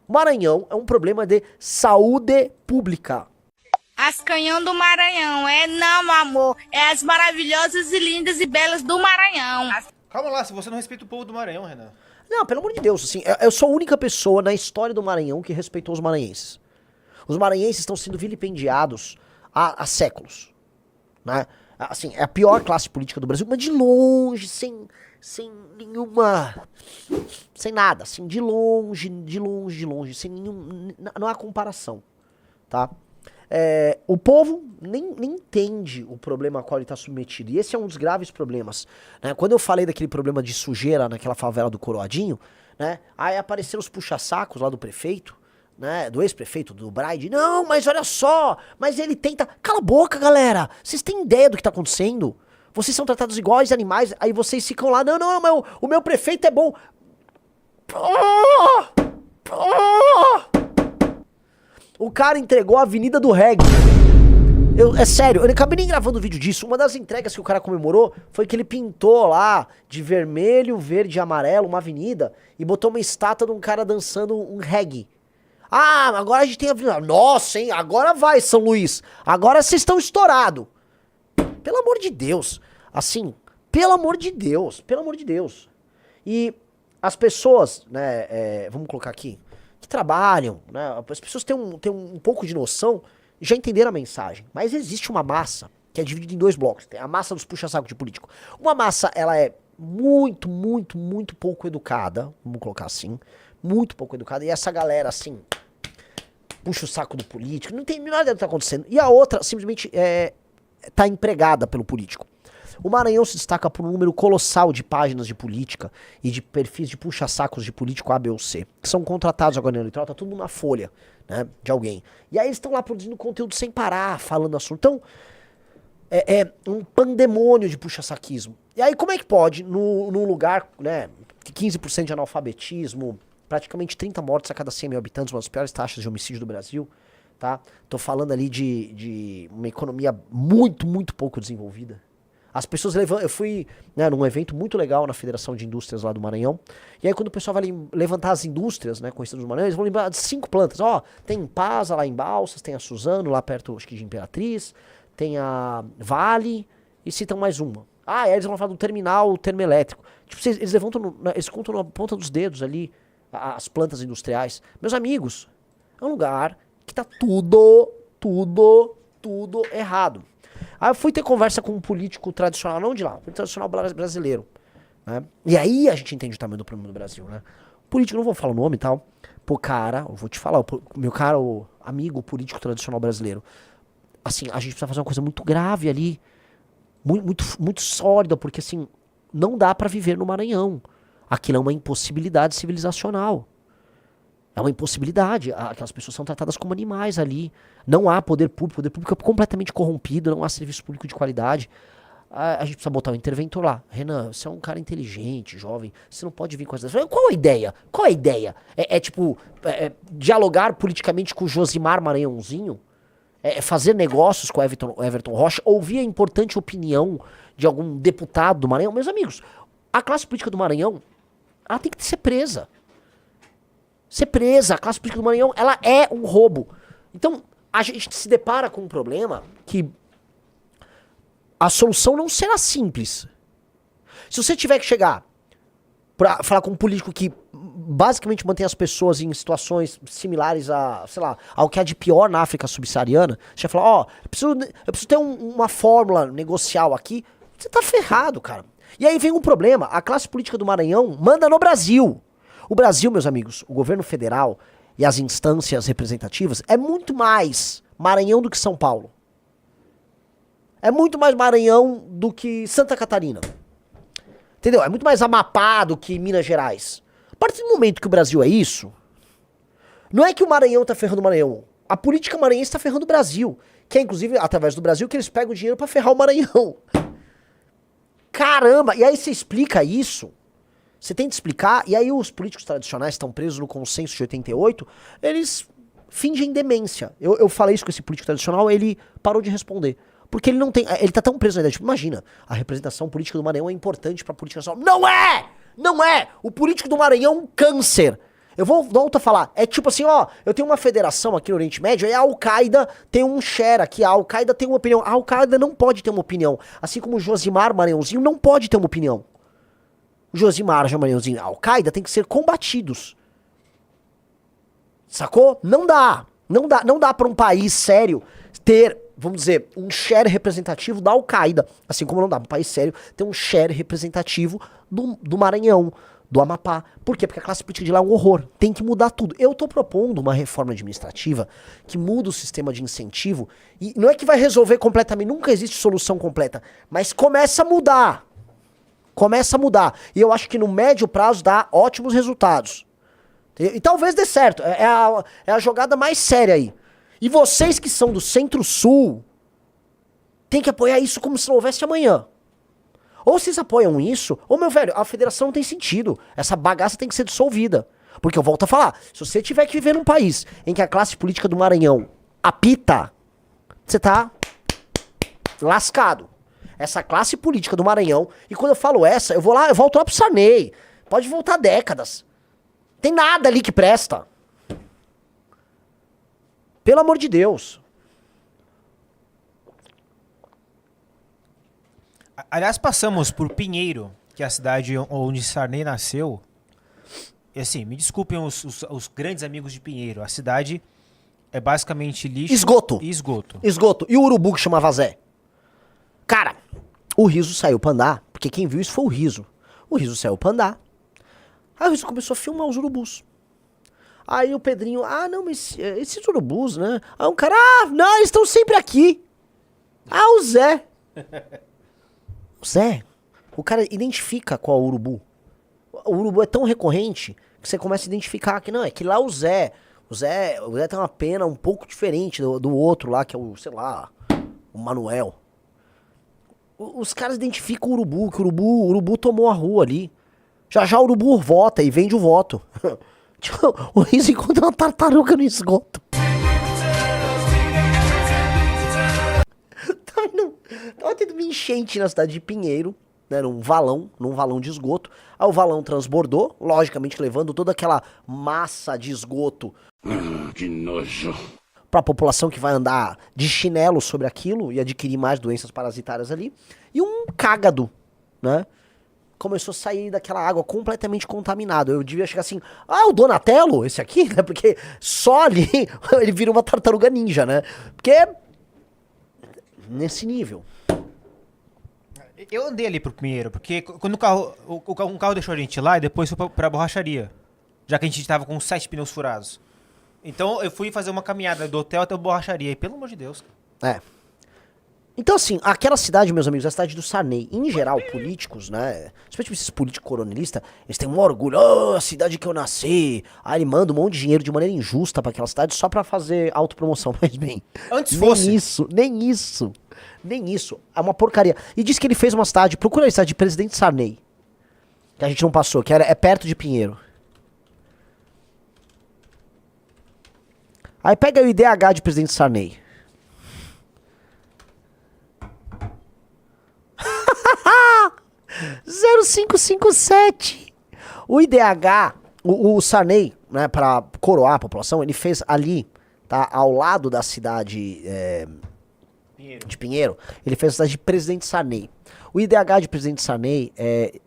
O Maranhão é um problema de saúde pública. As canhão do Maranhão, não, meu amor, é as maravilhosas e lindas e belas do Maranhão. Calma lá, se você não respeita o povo do Maranhão, Renan. Não, pelo amor de Deus, assim, eu sou a única pessoa na história do Maranhão que respeitou os maranhenses. Os maranhenses estão sendo vilipendiados há séculos, né? Assim, é a pior classe política do Brasil, mas de longe, sem nenhuma, sem nada, assim, de longe, sem nenhum, não há comparação, tá? O povo nem entende o problema a qual ele está submetido. E esse é um dos graves problemas, né? Quando eu falei daquele problema de sujeira naquela favela do Coroadinho, né? Aí apareceram os puxa-sacos lá do prefeito, né? Do ex-prefeito, do Braide. Não, mas olha só, mas ele tenta... Cala a boca, galera! Vocês têm ideia do que está acontecendo? Vocês são tratados iguais animais, aí vocês ficam lá, não, o meu prefeito é bom. O cara entregou a Avenida do Reggae. É sério, eu acabei nem gravando vídeo disso. Uma das entregas que o cara comemorou foi que ele pintou lá de vermelho, verde e amarelo uma avenida e botou uma estátua de um cara dançando um reggae. Ah, agora a gente tem a avenida. Nossa, hein? Agora vai, São Luís. Agora vocês estão estourados. Pelo amor de Deus. Assim, pelo amor de Deus. Pelo amor de Deus. E as pessoas, né, vamos colocar aqui, que trabalham, né, as pessoas têm um pouco de noção, já entenderam a mensagem. Mas existe uma massa que é dividida em dois blocos. Tem a massa dos puxa-saco de político. Uma massa, ela é muito pouco educada, vamos colocar assim, muito pouco educada. E essa galera, assim, puxa o saco do político, não entende nada do que tá acontecendo. E a outra, simplesmente, tá empregada pelo político. O Maranhão se destaca por um número colossal de páginas de política e de perfis de puxa-sacos de político A, B ou C, que são contratados agora no eleitoral, tá tudo na folha, né, de alguém. E aí eles estão lá produzindo conteúdo sem parar, falando assunto. Então, é um pandemônio de puxa-saquismo. E aí como é que pode, num lugar, né, de 15% de analfabetismo, praticamente 30 mortes a cada 100 mil habitantes, uma das piores taxas de homicídio do Brasil, tá? Tô falando ali de uma economia muito pouco desenvolvida. As pessoas eu fui, né, num evento muito legal na Federação de Indústrias lá do Maranhão. E aí quando o pessoal vai levantar as indústrias, né, conhecidas do Maranhão, eles vão lembrar de 5 plantas. Ó, tem Impasa lá em Balsas, tem a Suzano lá perto, acho que de Imperatriz, tem a Vale e citam mais uma. Ah, e aí eles vão falar do terminal termoelétrico. Tipo, eles levantam, eles contam na ponta dos dedos ali as plantas industriais. Meus amigos, é um lugar que tá tudo errado. Aí eu fui ter conversa com um político tradicional, não de lá, um tradicional brasileiro, né? E aí a gente entende o tamanho do problema do Brasil, né? Político, não vou falar o nome e tal. Pô, cara, eu vou te falar, meu cara, o amigo político tradicional brasileiro. Assim, a gente precisa fazer uma coisa muito grave ali, muito sólida, porque assim, não dá pra viver no Maranhão. Aquilo é uma impossibilidade civilizacional. É uma impossibilidade. Aquelas pessoas são tratadas como animais ali. Não há poder público é completamente corrompido, não há serviço público de qualidade. A gente precisa botar um interventor lá. Renan, você é um cara inteligente, jovem, você não pode vir com essas... Qual a ideia? Qual a ideia? Tipo, dialogar politicamente com o Josimar Maranhãozinho? Fazer negócios com o Everton Rocha? Ouvir a importante opinião de algum deputado do Maranhão? Meus amigos, a classe política do Maranhão, ela tem que ser presa. A classe política do Maranhão, ela é um roubo. Então, a gente se depara com um problema que a solução não será simples. Se você tiver que chegar pra falar com um político que basicamente mantém as pessoas em situações similares a, sei lá, ao que há de pior na África subsaariana, você vai falar, ó, eu preciso ter uma fórmula negocial aqui, você tá ferrado, cara. E aí vem um problema, a classe política do Maranhão manda no Brasil. O Brasil, meus amigos, o governo federal e as instâncias representativas é muito mais Maranhão do que São Paulo. É muito mais Maranhão do que Santa Catarina. Entendeu? É muito mais Amapá do que Minas Gerais. A partir do momento que o Brasil é isso, não é que o Maranhão tá ferrando o Maranhão. A política maranhense tá ferrando o Brasil. Que é, inclusive, através do Brasil, que eles pegam o dinheiro pra ferrar o Maranhão. Caramba! E aí você explica isso... Você tenta explicar, e aí os políticos tradicionais estão presos no consenso de 88, eles fingem demência. Eu falei isso com esse político tradicional, ele parou de responder. Porque ele não tem, ele tá tão preso na ideia, tipo, imagina, a representação política do Maranhão é importante pra política nacional. Não é! Não é! O político do Maranhão é um câncer. Volto a falar, é tipo assim, ó, eu tenho uma federação aqui no Oriente Médio, e a Al-Qaeda tem um share aqui, a Al-Qaeda tem uma opinião. A Al-Qaeda não pode ter uma opinião, assim como o Josimar Maranhãozinho não pode ter uma opinião. Josimar Maranhãozinho e a Al-Qaeda tem que ser combatidos. Sacou? Não dá pra um país sério ter, vamos dizer, um share representativo da Al-Qaeda, assim como não dá pra um país sério ter um share representativo do Maranhão, do Amapá. Por quê? Porque a classe política de lá é um horror. Tem que mudar tudo. Eu tô propondo uma reforma administrativa que muda o sistema de incentivo e não é que vai resolver completamente, nunca existe solução completa, mas começa a mudar. Começa a mudar. E eu acho que no médio prazo dá ótimos resultados. E talvez dê certo. É a jogada mais séria aí. E vocês que são do Centro-Sul tem que apoiar isso como se não houvesse amanhã. Ou vocês apoiam isso, ou, meu velho, a federação não tem sentido. Essa bagaça tem que ser dissolvida. Porque eu volto a falar, se você tiver que viver num país em que a classe política do Maranhão apita, você tá lascado. Essa classe política do Maranhão, e quando eu falo essa, eu volto lá pro Sarney. Pode voltar décadas. Tem nada ali que presta. Pelo amor de Deus. Aliás, passamos por Pinheiro, que é a cidade onde Sarney nasceu. E assim, me desculpem os grandes amigos de Pinheiro. A cidade é basicamente lixo Esgoto. e esgoto. Esgoto. E o urubu que chamava Zé? Cara, o Riso saiu pra andar, porque quem viu isso foi o Riso. O Riso saiu pra andar. Aí o Riso começou a filmar os urubus. Aí o Pedrinho, não, mas esses urubus, né? Aí um cara, não, eles estão sempre aqui. O Zé. O Zé, o cara identifica qual urubu. O urubu é tão recorrente que você começa a identificar que não, é que lá o Zé tem uma pena um pouco diferente do outro lá, que é o, sei lá, o Manuel. Os caras identificam o urubu, que o urubu tomou a rua ali. Já o urubu vota e vende o voto. O Riso encontra uma tartaruga no esgoto. Tava tendo uma enchente na cidade de Pinheiro, né, num valão de esgoto. Aí o valão transbordou, logicamente levando toda aquela massa de esgoto. Que nojo. Pra população que vai andar de chinelo sobre aquilo e adquirir mais doenças parasitárias ali. E um cágado, né? Começou a sair daquela água completamente contaminado. Eu devia chegar assim, o Donatello, esse aqui, né? Porque só ali ele vira uma tartaruga ninja, né? Porque nesse nível. Eu andei ali pro Pinheiro, porque quando um carro deixou a gente lá e depois foi pra borracharia. Já que a gente tava com 7 pneus furados. Então eu fui fazer uma caminhada do hotel até a borracharia. E pelo amor de Deus. Então, assim, aquela cidade, meus amigos, é a cidade do Sarney. Em geral, políticos, né? Especialmente esses políticos coronelistas, eles têm um orgulho. A cidade que eu nasci. Aí ele manda um monte de dinheiro de maneira injusta pra aquela cidade só pra fazer autopromoção. Mas bem, Antes fosse. Nem isso. É uma porcaria. E diz que ele fez uma cidade, procura a cidade de Presidente Sarney. Que a gente não passou, que é perto de Pinheiro. Aí pega o IDH de Presidente Sarney. (0557) O IDH, o Sarney, né, pra coroar a população, ele fez ali, tá, ao lado da cidade de Pinheiro, ele fez a cidade de Presidente Sarney. O IDH de Presidente Sarney é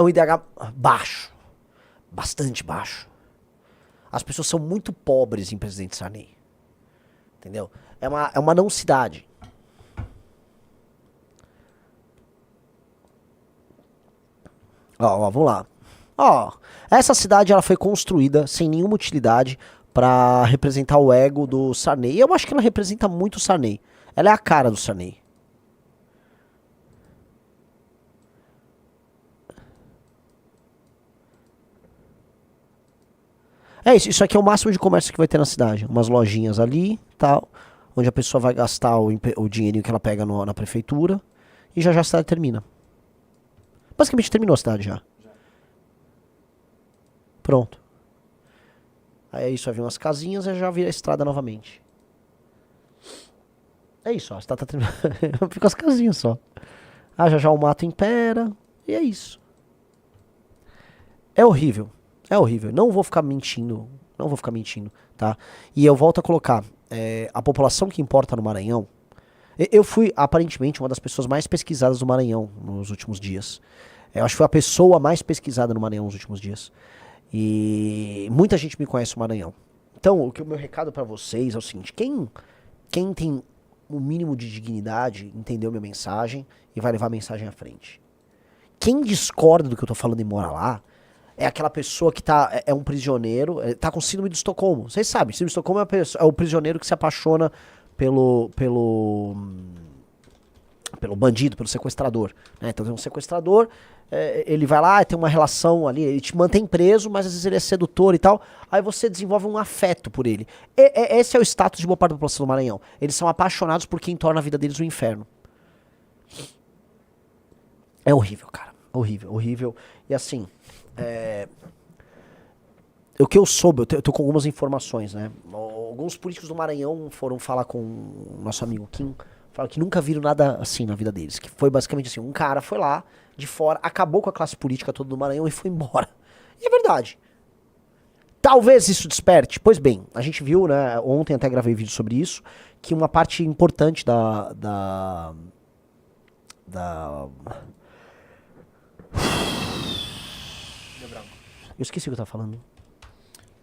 um IDH baixo, bastante baixo. As pessoas são muito pobres em Presidente Sarney, entendeu? É uma não cidade. Vamos lá. Essa cidade ela foi construída sem nenhuma utilidade pra representar o ego do Sarney. E eu acho que ela representa muito o Sarney. Ela é a cara do Sarney. É isso. Isso aqui é o máximo de comércio que vai ter na cidade. Umas lojinhas ali, tal, onde a pessoa vai gastar o dinheirinho que ela pega na prefeitura. E já a cidade termina. Basicamente terminou a cidade já. Pronto. Aí é isso, vai vir umas casinhas e já vira a estrada novamente. É isso, ó. A estrada tá terminando. Fica as casinhas só. Já o mato impera. E é isso. É horrível. É horrível. Não vou ficar mentindo. Não vou ficar mentindo, tá? E eu volto a colocar. A população que importa no Maranhão. Eu fui, aparentemente, uma das pessoas mais pesquisadas do Maranhão nos últimos dias. Eu acho que foi a pessoa mais pesquisada no Maranhão nos últimos dias. E muita gente me conhece no Maranhão. Então, o meu recado pra vocês é o seguinte. Quem tem o mínimo de dignidade, entendeu minha mensagem e vai levar a mensagem à frente. Quem discorda do que eu tô falando e mora lá, é aquela pessoa que é um prisioneiro, tá com síndrome de Estocolmo. Vocês sabem, síndrome de Estocolmo é o prisioneiro que se apaixona pelo bandido, pelo sequestrador. Né? Então tem um sequestrador, ele vai lá, tem uma relação ali, ele te mantém preso, mas às vezes ele é sedutor e tal. Aí você desenvolve um afeto por ele. Esse é o status de boa parte da população do Maranhão. Eles são apaixonados por quem torna a vida deles um inferno. É horrível, cara. Horrível, horrível. E assim, o que eu soube, eu tô com algumas informações, né? Alguns políticos do Maranhão foram falar com o nosso amigo Kim, falaram que nunca viram nada assim na vida deles. Que foi basicamente assim, um cara foi lá, de fora, acabou com a classe política toda do Maranhão e foi embora. E é verdade. Talvez isso desperte. Pois bem, a gente viu, né? Ontem até gravei vídeo sobre isso, que uma parte importante eu esqueci o que eu tava falando.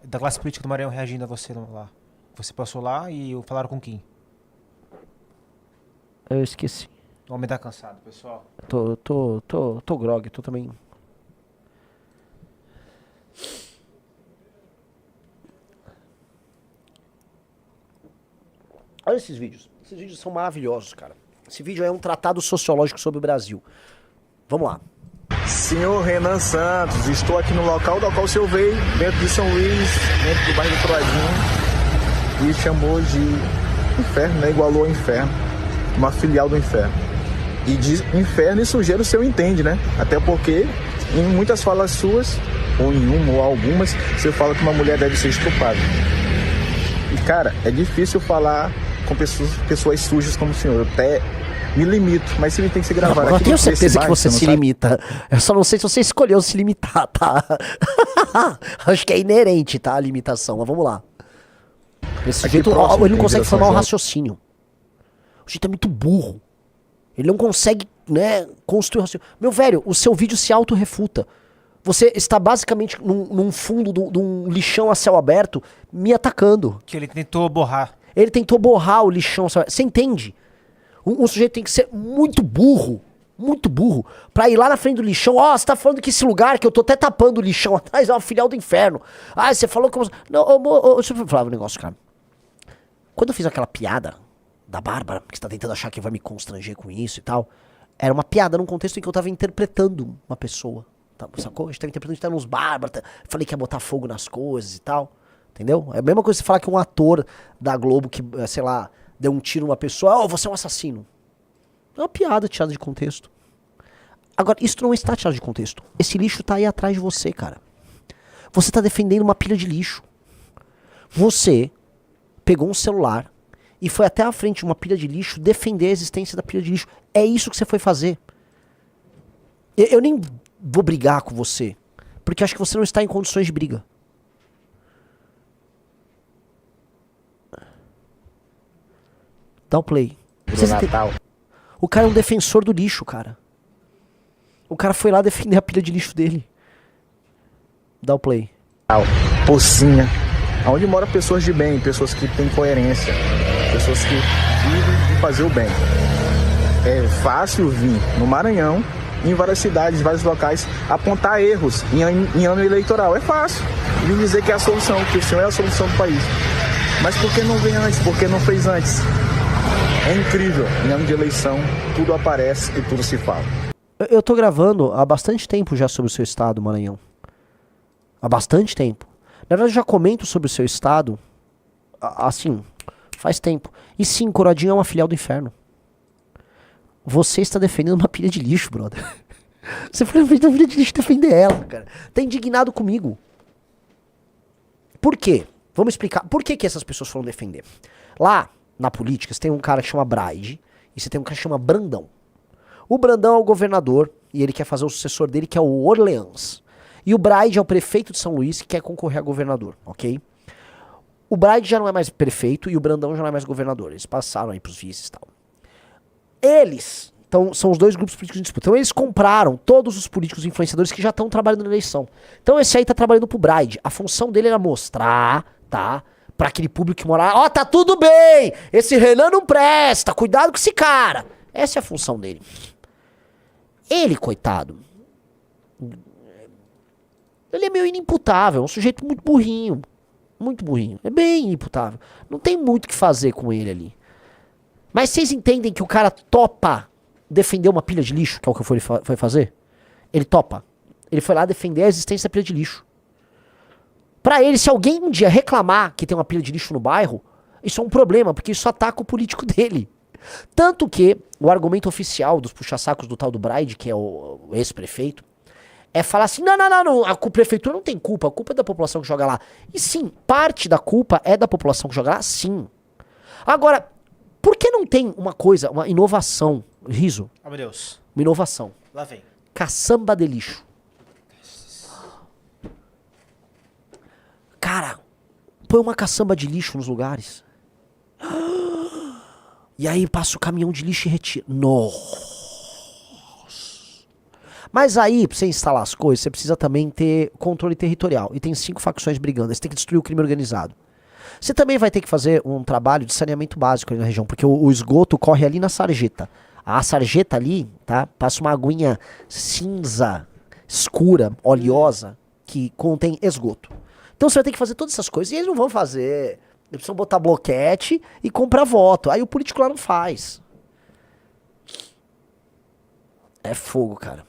Da classe política do Maranhão reagindo a você lá. Você passou lá e falaram com quem? Eu esqueci. O homem tá cansado, pessoal. Tô grog, tô também. Olha esses vídeos. Esses vídeos são maravilhosos, cara. Esse vídeo é um tratado sociológico sobre o Brasil. Vamos lá. Senhor Renan Santos, estou aqui no local do qual o senhor veio, dentro de São Luís, dentro do bairro do Troadinho, e chamou de inferno, né? Igualou ao inferno, uma filial do inferno. E de inferno e sujeira o senhor entende, né? Até porque em muitas falas suas, ou em uma ou algumas, você fala que uma mulher deve ser estuprada. E cara, é difícil falar com pessoas sujas como o senhor. Eu até me limito, mas se ele tem que ser gravado. Eu tenho certeza que você se limita. Eu só não sei se você escolheu se limitar, tá? Acho que é inerente, tá? A limitação, mas vamos lá. Desse jeito, ele não consegue formar um raciocínio. O jeito é muito burro. Ele não consegue, né, construir um raciocínio. Meu velho, o seu vídeo se autorrefuta. Você está basicamente num fundo de um lixão a céu aberto me atacando. Que ele tentou borrar. Ele tentou borrar o lixão a céu aberto. Você entende? Um sujeito tem que ser muito burro, pra ir lá na frente do lixão. Ó, você tá falando que esse lugar que eu tô até tapando o lixão atrás é uma filial do inferno. Ah, você falou que eu... Não, deixa eu falar um negócio, cara. Quando eu fiz aquela piada da Bárbara, que você tá tentando achar que vai me constranger com isso e tal, era uma piada num contexto em que eu tava interpretando uma pessoa. Tá, sacou? A gente tava interpretando que tava uns bárbaros, falei que ia botar fogo nas coisas e tal. Entendeu? É a mesma coisa que você falar que um ator da Globo que, sei lá, deu um tiro numa pessoa, você é um assassino. É uma piada tirada de contexto. Agora, isso não está tirado de contexto. Esse lixo tá aí atrás de você, cara. Você tá defendendo uma pilha de lixo. Você pegou um celular e foi até a frente de uma pilha de lixo defender a existência da pilha de lixo. É isso que você foi fazer. Eu nem vou brigar com você, porque acho que você não está em condições de briga. Dá o play. O cara é um defensor do lixo, cara. O cara foi lá defender a pilha de lixo dele. Dá o play. Pocinha, onde moram pessoas de bem, pessoas que têm coerência, pessoas que vivem de fazer o bem. É fácil vir no Maranhão, em várias cidades, vários locais, apontar erros em ano eleitoral. É fácil vir dizer que é a solução, que o senhor é a solução do país. Mas por que não vem antes? Por que não fez antes? É incrível, em ano de eleição, tudo aparece e tudo se fala. Eu tô gravando há bastante tempo já sobre o seu estado, Maranhão. Há bastante tempo. Na verdade, eu já comento sobre o seu estado, assim, faz tempo. E sim, Coroadinho é uma filial do inferno. Você está defendendo uma pilha de lixo, brother. Você foi na frente da pilha de lixo defender ela, cara. Tá indignado comigo. Por quê? Vamos explicar. Por que essas pessoas foram defender? Lá, na política, você tem um cara que chama Braide e você tem um cara que chama Brandão. O Brandão é o governador e ele quer fazer o sucessor dele, que é o Orleans. E o Braide é o prefeito de São Luís que quer concorrer a governador, ok? O Braide já não é mais prefeito e o Brandão já não é mais governador. Eles passaram aí pros vices e tal. Eles, então, são os dois grupos políticos em disputa. Então eles compraram todos os políticos influenciadores que já estão trabalhando na eleição. Então esse aí tá trabalhando pro Braide. A função dele era mostrar, tá? Pra aquele público que mora lá, ó, tá tudo bem! Esse Renan não presta, cuidado com esse cara! Essa é a função dele. Ele, coitado, ele é meio inimputável, é um sujeito muito burrinho. Muito burrinho. É bem inimputável. Não tem muito o que fazer com ele ali. Mas vocês entendem que o cara topa defender uma pilha de lixo, que é o que foi fazer? Ele topa. Ele foi lá defender a existência da pilha de lixo. Pra ele, se alguém um dia reclamar que tem uma pilha de lixo no bairro, isso é um problema, porque isso ataca o político dele. Tanto que o argumento oficial dos puxa-sacos do tal do Braide, que é o ex-prefeito, é falar assim, não, a prefeitura não tem culpa, a culpa é da população que joga lá. E sim, parte da culpa é da população que joga lá, sim. Agora, por que não tem uma coisa, uma inovação, Riso? Oh, meu Deus. Uma inovação. Lá vem. Caçamba de lixo. Cara, põe uma caçamba de lixo nos lugares. E aí passa o caminhão de lixo e retira. Nossa. Mas aí, pra você instalar as coisas, você precisa também ter controle territorial. E tem 5 facções brigando. Você tem que destruir o crime organizado. Você também vai ter que fazer um trabalho de saneamento básico ali na região, porque o esgoto corre ali na sarjeta. A sarjeta ali, tá? Passa uma aguinha cinza, escura, oleosa, que contém esgoto. Então você vai ter que fazer todas essas coisas. E eles não vão fazer. Eles precisam botar bloquete e comprar voto. Aí o político lá não faz. É fogo, cara.